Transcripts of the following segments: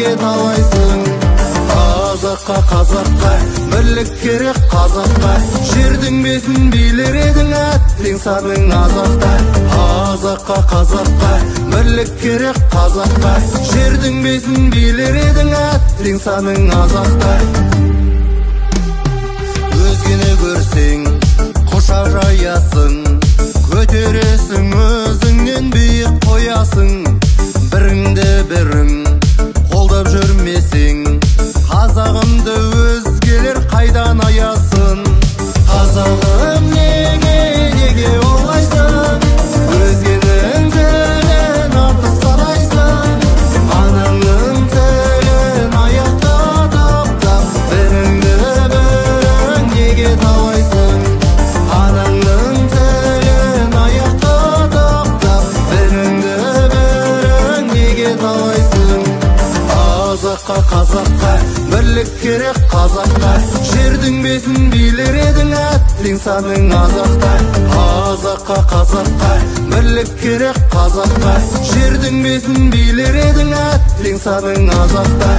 неге талайсың? Қазаққа бірлік керек қазаққа, жердің бетін билер едің әттең саның азапта. Қазаққа бірлік керек қазаққа, жердің бетін билер едің әттең саның азапта. Өзгені көрсең құшақ жаясың, көтересің өзіңнен биік қоясың. Біріңді бірің қолдап жүрмесең, қазағымды өзгелер қайдан аясын? Қазағым неге олайсың? Өзгенің тілін артық санайсың. Анаңның тілін аяқта таптап, біріңді бірің неге талайсың? Анаңның тілін аяқта таптап, біріңді бірің неге талайсың? Қазаққа бірлік керек қазаққа, жердің бетін билер едің әттең саның азапта. Қазаққа бірлік керек қазаққа, жердің бетін билер едің әттең саның азапта.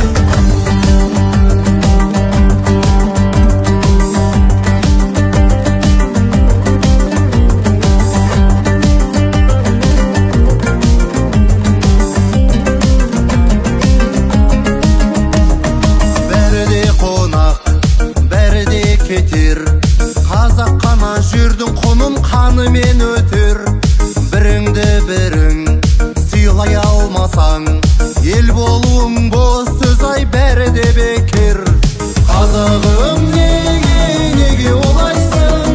Қазақ қана жүрдің құнын қанымен өтер. Біріңді бірің сыйлай алмасаң, ел болуың бос сөз ай, бәрі де бекер. Қазағым неге олайсың?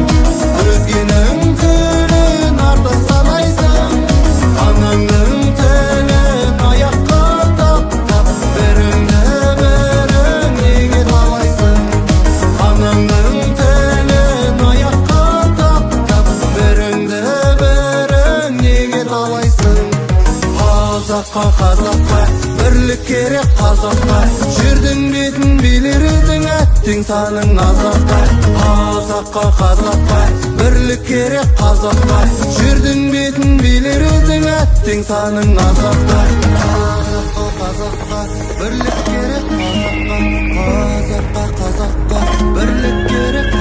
Өзгенің тілін артық санайсың. Анаңның тілін аяққа таптап, біріңді бірің неге талайсың? Анаңның тілін аяққа таптап, біріңді бірің неге талайсың? Қазаққа бірлік керек қазаққа, жердің бетін билер едің әттең саның азапта. Қазаққа бірлік керек қазаққа, жердің бетін билер едің әттең саның азапта. Қазаққа бірлік керек қазаққа, қазаққа бірлік керек